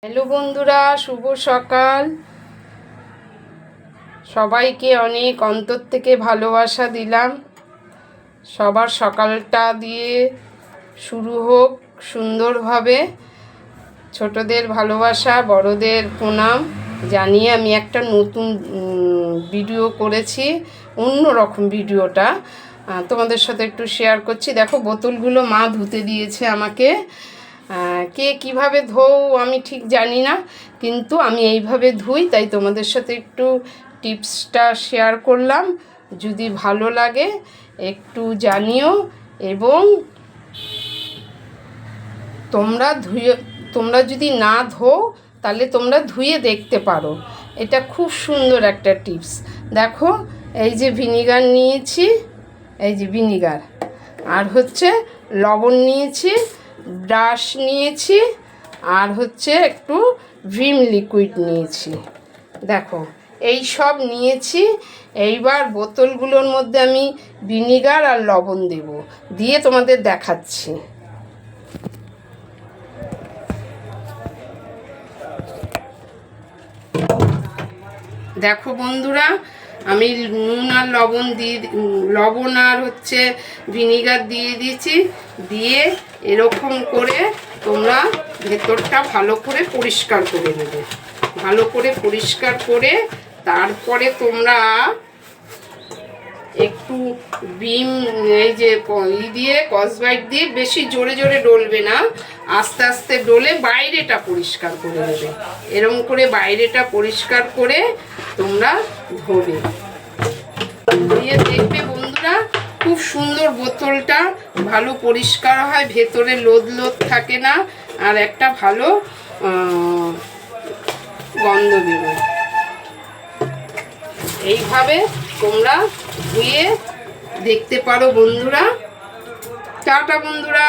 Hello বন্ধুরা, শুভ সকাল। সবাইকে অনেক অন্তর থেকে ভালোবাসা দিলাম। সবার সকালটা দিয়ে শুরু হোক সুন্দরভাবে। ছোটদের ভালোবাসা, বড়দের প্রণাম জানিয়ে আমি একটা নতুন ভিডিও করেছি। অন্যরকম ভিডিওটা তোমাদের সাথে একটু শেয়ার করছি। দেখো, বোতলগুলো মা ধুতে দিয়েছে আমাকে। কে কিভাবে ধোও আমি ঠিক জানি না, কিন্তু আমি এইভাবে ধুই, তাই তোমাদের সাথে একটু টিপসটা শেয়ার করলাম। যদি ভালো লাগে একটু জানিও, এবং তোমরা যদি না ধোও তাহলে তোমরা ধুয়ে দেখতে পারো। এটা খুব সুন্দর একটা টিপস। দেখো, এই যে ভিনিগার নিয়েছি, এই যে ভিনিগার, আর হচ্ছে লবণ নিয়েছি, ব্রাশ নিয়েছি, আর হচ্ছে একটু ভিম লিকুইড নিয়েছি। দেখো, এই সব নিয়েছি। এইবার বোতলগুলোর মধ্যে আমি ভিনিগার আর লবণ দিয়ে তোমাদের দেখাচ্ছি। দেখো বন্ধুরা, আমি নুন আর লবণ আর হচ্ছে ভিনিগার দিয়ে দিয়েছি। দিয়ে এরকম করে তোমরা ভেতরটা ভালো করে পরিষ্কার করে নেবে। ভালো করে পরিষ্কার করে তারপরে তোমরা একটু এই যে দিয়ে স্কচব্রাইট দিয়ে বেশি জোরে জোরে ডলবে না, আস্তে আস্তে ডলে বাইরেটা পরিষ্কার করে নেবে। এরকম করে বাইরেটা পরিষ্কার করে তোমরা ধোবে। দিয়ে দেখবে বন্ধুরা, খুব সুন্দর বোতলটা ভালো পরিষ্কার হয়, ভেতরে লোদ থাকে না, আর একটা ভালো গন্ধ বেরোয়। এইভাবে তোমরা ধুয়ে দেখতে পারো বন্ধুরা। টাটা বন্ধুরা।